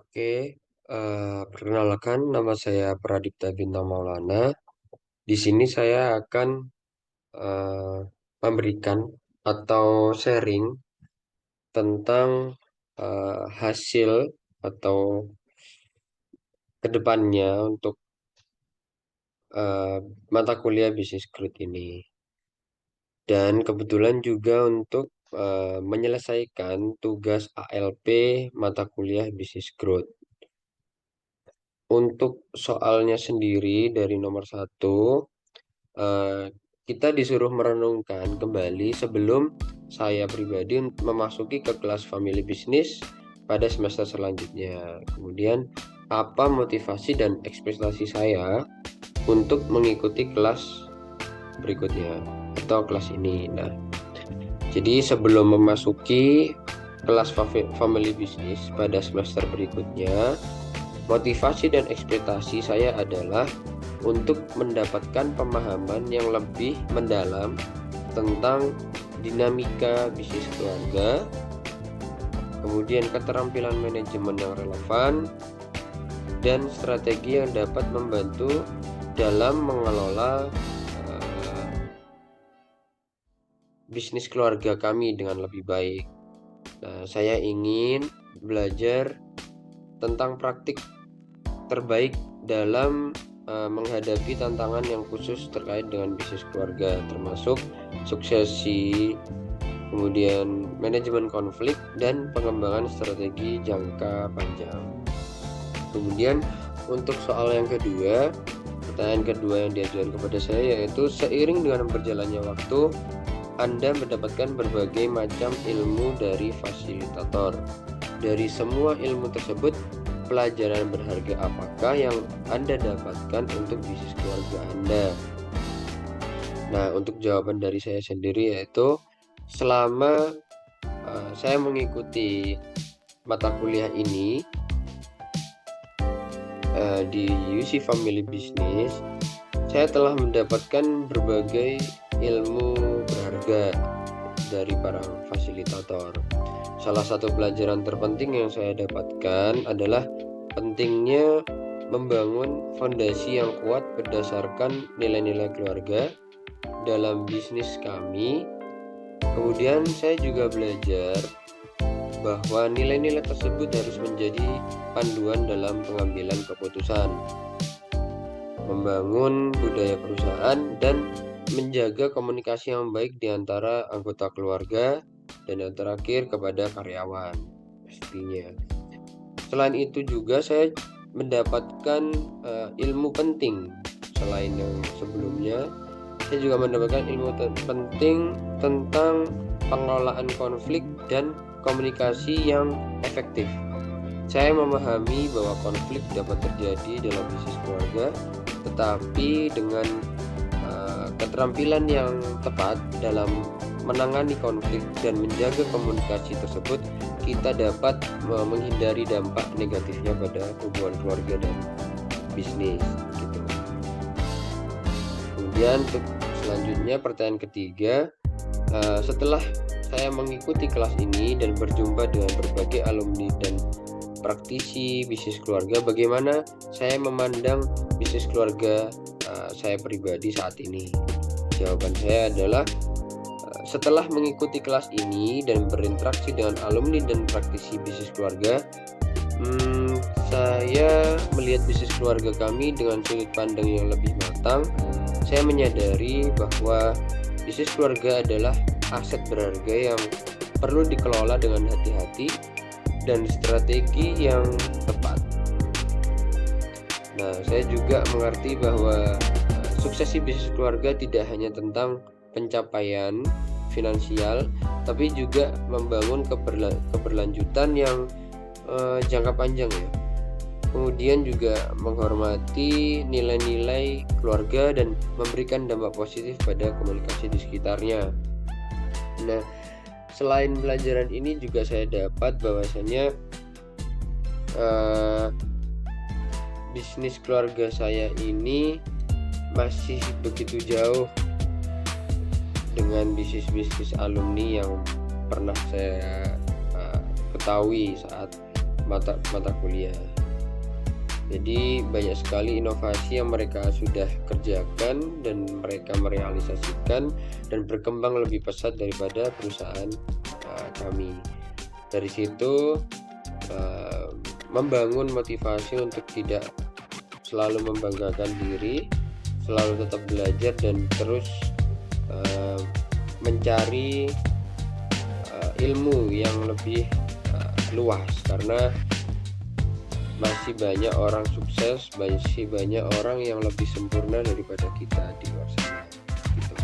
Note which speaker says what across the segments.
Speaker 1: Oke, perkenalkan nama saya Pradipta Bintang Maulana. Di sini saya akan eh, memberikan atau sharing tentang hasil atau kedepannya untuk eh, mata kuliah bisnis growth ini. Dan kebetulan juga untuk menyelesaikan tugas ALP mata kuliah bisnis growth. Untuk soalnya sendiri dari nomor satu, eh, kita disuruh merenungkan kembali sebelum saya pribadi memasuki ke kelas family business pada semester selanjutnya. Kemudian, apa motivasi dan ekspektasi saya untuk mengikuti kelas berikutnya atau kelas ini. Nah, jadi sebelum memasuki kelas family business pada semester berikutnya, motivasi dan ekspektasi saya adalah untuk mendapatkan pemahaman yang lebih mendalam tentang dinamika bisnis keluarga, kemudian keterampilan manajemen yang relevan, dan strategi yang dapat membantu dalam mengelola bisnis keluarga kami dengan lebih baik. Nah, saya ingin belajar tentang praktik terbaik dalam menghadapi tantangan yang khusus terkait dengan bisnis keluarga, termasuk suksesi, kemudian manajemen konflik, dan pengembangan strategi jangka panjang. Kemudian untuk soal yang kedua, pertanyaan kedua yang diajukan kepada saya yaitu, seiring dengan berjalannya waktu, Anda mendapatkan berbagai macam ilmu dari fasilitator. Dari semua ilmu tersebut, pelajaran berharga apakah yang Anda dapatkan untuk bisnis keluarga Anda? Nah, untuk jawaban dari saya sendiri yaitu, selama saya mengikuti mata kuliah ini di UC Family Business, saya telah mendapatkan berbagai ilmu berharga dari para fasilitator. Salah satu pelajaran terpenting yang saya dapatkan adalah pentingnya membangun fondasi yang kuat berdasarkan nilai-nilai keluarga dalam bisnis kami. Kemudian saya juga belajar bahwa nilai-nilai tersebut harus menjadi panduan dalam pengambilan keputusan, membangun budaya perusahaan, dan menjaga komunikasi yang baik di antara anggota keluarga, dan yang terakhir kepada karyawan pastinya. Selain itu juga saya mendapatkan ilmu penting. Selain yang sebelumnya, saya juga mendapatkan ilmu penting tentang pengelolaan konflik dan komunikasi yang efektif. Saya memahami bahwa konflik dapat terjadi dalam bisnis keluarga, tetapi dengan keterampilan yang tepat dalam menangani konflik dan menjaga komunikasi tersebut, kita dapat menghindari dampak negatifnya pada hubungan keluarga dan bisnis gitu. Kemudian untuk selanjutnya, pertanyaan ketiga, setelah saya mengikuti kelas ini dan berjumpa dengan berbagai alumni dan praktisi bisnis keluarga, bagaimana saya memandang bisnis keluarga saya pribadi saat ini? Jawaban saya adalah, setelah mengikuti kelas ini dan berinteraksi dengan alumni dan praktisi bisnis keluarga, saya melihat bisnis keluarga kami dengan sudut pandang yang lebih matang. Saya menyadari bahwa bisnis keluarga adalah aset berharga yang perlu dikelola dengan hati-hati dan strategi yang tepat. Nah, saya juga mengerti bahwa suksesi bisnis keluarga tidak hanya tentang pencapaian finansial, tapi juga membangun keberlanjutan yang jangka panjang ya. Kemudian juga menghormati nilai-nilai keluarga dan memberikan dampak positif pada komunikasi di sekitarnya. Nah, selain pelajaran ini juga saya dapat bahwasanya bisnis keluarga saya ini masih begitu jauh dengan bisnis-bisnis alumni yang pernah saya ketahui saat mata kuliah. Jadi banyak sekali inovasi yang mereka sudah kerjakan dan mereka merealisasikan dan berkembang lebih pesat daripada perusahaan kami. Dari situ membangun motivasi untuk tidak selalu membanggakan diri, selalu tetap belajar dan terus mencari ilmu yang lebih luas, karena masih banyak orang sukses, masih banyak orang yang lebih sempurna daripada kita di luar sana gitu.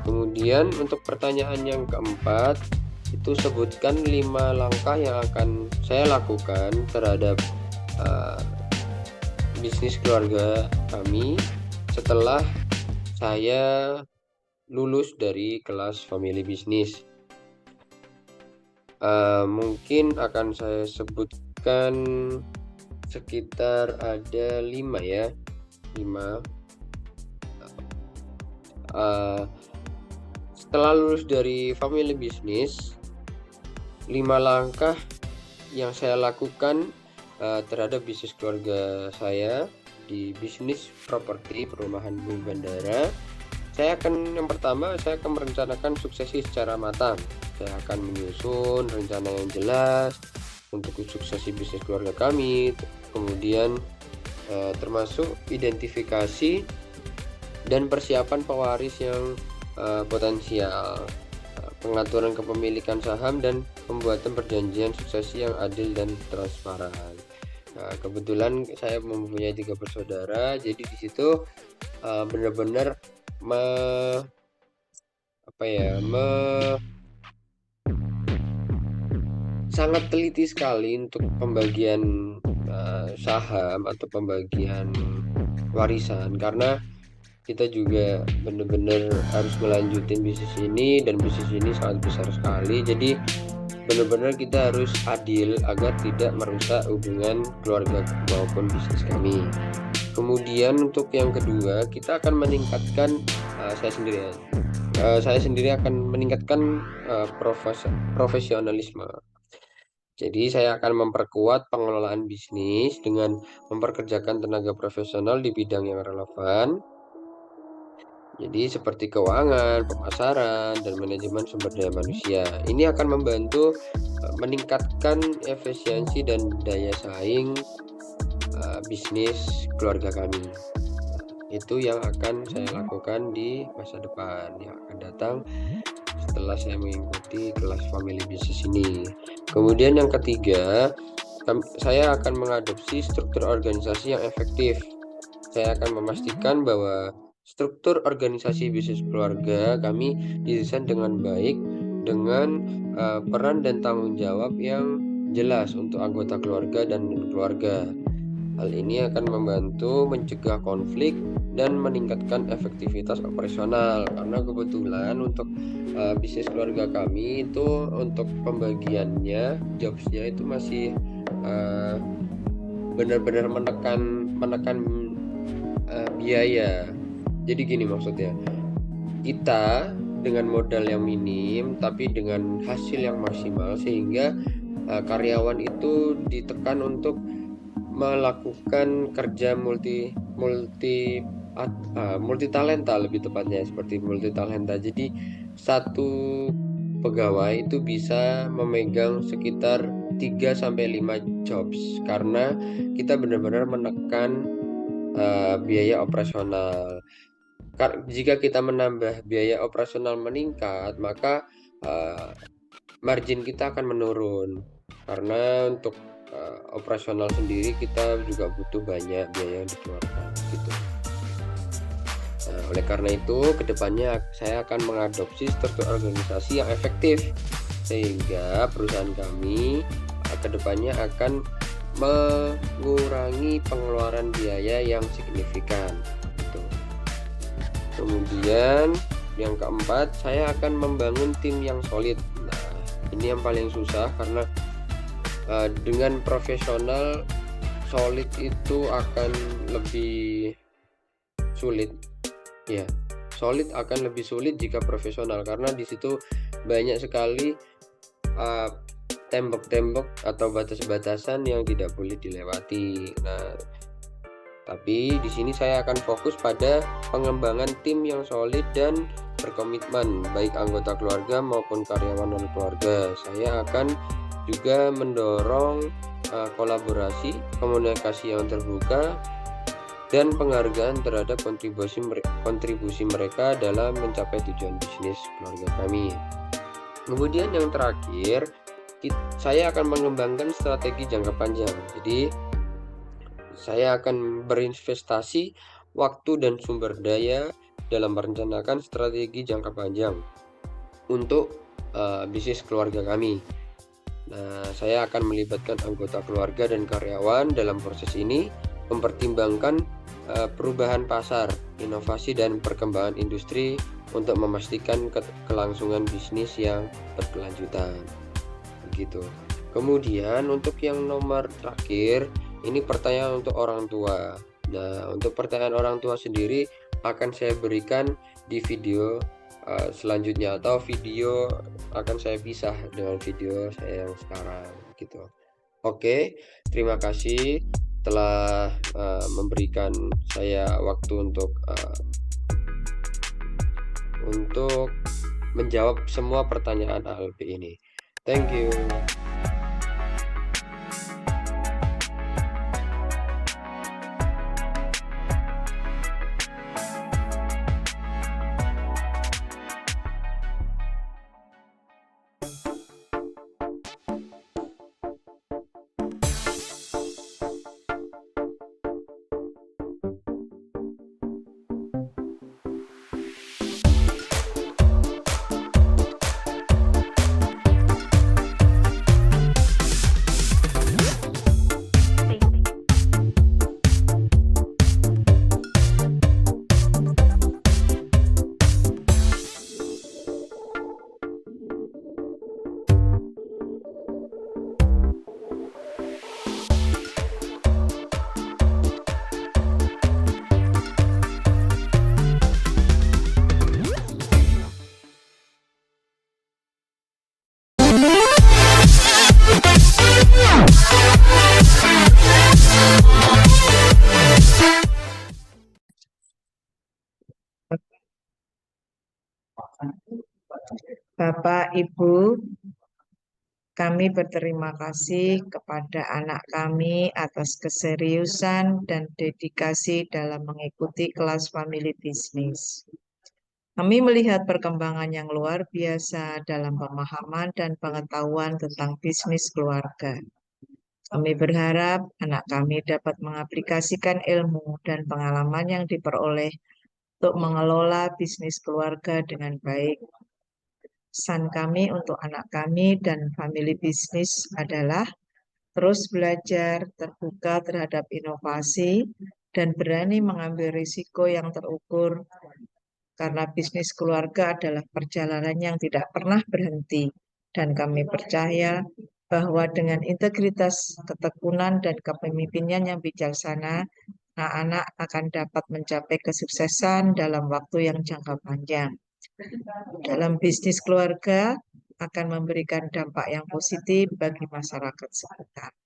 Speaker 1: Kemudian untuk pertanyaan yang keempat, itu sebutkan 5 langkah yang akan saya lakukan terhadap bisnis keluarga kami setelah saya lulus dari kelas family business. Mungkin akan saya sebutkan sekitar ada 5 ya, 5. Setelah lulus dari family business, 5 langkah yang saya lakukan terhadap bisnis keluarga saya di bisnis properti perumahan bumi bandara. Yang pertama, saya akan merencanakan suksesi secara matang. Saya akan menyusun rencana yang jelas untuk suksesi bisnis keluarga kami, kemudian termasuk identifikasi dan persiapan pewaris yang potensial, pengaturan kepemilikan saham, dan pembuatan perjanjian suksesi yang adil dan transparan. Nah, kebetulan saya mempunyai 3 bersaudara, jadi di situ benar-benar sangat teliti sekali untuk pembagian saham atau pembagian warisan, karena kita juga benar-benar harus melanjutin bisnis ini, dan bisnis ini sangat besar sekali. Jadi benar-benar kita harus adil agar tidak merusak hubungan keluarga maupun bisnis kami. Kemudian untuk yang kedua, kita akan meningkatkan saya sendiri akan meningkatkan profesionalisme. Jadi saya akan memperkuat pengelolaan bisnis dengan memperkerjakan tenaga profesional di bidang yang relevan. Jadi seperti keuangan, pemasaran, dan manajemen sumber daya manusia. Ini akan membantu meningkatkan efisiensi dan daya saing bisnis keluarga kami. Itu yang akan saya lakukan di masa depan yang akan datang setelah saya mengikuti kelas family business ini. Kemudian yang ketiga, saya akan mengadopsi struktur organisasi yang efektif. Saya akan memastikan bahwa struktur organisasi bisnis keluarga kami didesain dengan baik, dengan peran dan tanggung jawab yang jelas untuk anggota keluarga dan keluarga. Hal ini akan membantu mencegah konflik dan meningkatkan efektivitas operasional, karena kebetulan untuk bisnis keluarga kami itu untuk pembagiannya, jobsnya itu masih benar-benar menekan biaya. Jadi gini maksudnya, kita dengan modal yang minim tapi dengan hasil yang maksimal, sehingga karyawan itu ditekan untuk melakukan kerja multi talenta, lebih tepatnya seperti multi talenta. Jadi satu pegawai itu bisa memegang sekitar 3-5 jobs, karena kita benar-benar menekan biaya operasional. Jika kita menambah biaya operasional meningkat, maka margin kita akan menurun, karena untuk operasional sendiri kita juga butuh banyak biaya yang dikeluarkan gitu. Nah, oleh karena itu kedepannya saya akan mengadopsi struktur organisasi yang efektif, sehingga perusahaan kami kedepannya akan mengurangi pengeluaran biaya yang signifikan gitu. Kemudian yang keempat, saya akan membangun tim yang solid. Nah, ini yang paling susah, karena dengan profesional solid itu akan lebih sulit ya. Solid akan lebih sulit jika profesional, karena di situ banyak sekali tembok-tembok atau batas-batasan yang tidak boleh dilewati. Nah, tapi di sini saya akan fokus pada pengembangan tim yang solid dan berkomitmen, baik anggota keluarga maupun karyawan non-keluarga. Saya akan juga mendorong kolaborasi, komunikasi yang terbuka, dan penghargaan terhadap kontribusi mereka dalam mencapai tujuan bisnis keluarga kami. Kemudian yang terakhir, saya akan mengembangkan strategi jangka panjang. Jadi saya akan berinvestasi waktu dan sumber daya dalam merencanakan strategi jangka panjang untuk bisnis keluarga kami. Nah, saya akan melibatkan anggota keluarga dan karyawan dalam proses ini, mempertimbangkan perubahan pasar, inovasi, dan perkembangan industri untuk memastikan kelangsungan bisnis yang berkelanjutan. Begitu. Kemudian untuk yang nomor terakhir, ini pertanyaan untuk orang tua. Nah, untuk pertanyaan orang tua sendiri akan saya berikan di video selanjutnya, atau video akan saya pisah dengan video saya yang sekarang gitu. Oke, terima kasih telah memberikan saya waktu untuk menjawab semua pertanyaan ALP ini. Thank you.
Speaker 2: Bapak, Ibu, kami berterima kasih kepada anak kami atas keseriusan dan dedikasi dalam mengikuti kelas family business. Kami melihat perkembangan yang luar biasa dalam pemahaman dan pengetahuan tentang bisnis keluarga. Kami berharap anak kami dapat mengaplikasikan ilmu dan pengalaman yang diperoleh untuk mengelola bisnis keluarga dengan baik. Pesan kami untuk anak kami dan family bisnis adalah terus belajar, terbuka terhadap inovasi, dan berani mengambil risiko yang terukur, karena bisnis keluarga adalah perjalanan yang tidak pernah berhenti. Dan kami percaya bahwa dengan integritas, ketekunan, dan kepemimpinan yang bijaksana, anak-anak akan dapat mencapai kesuksesan dalam waktu yang jangka panjang. Dalam bisnis keluarga akan memberikan dampak yang positif bagi masyarakat sekitar.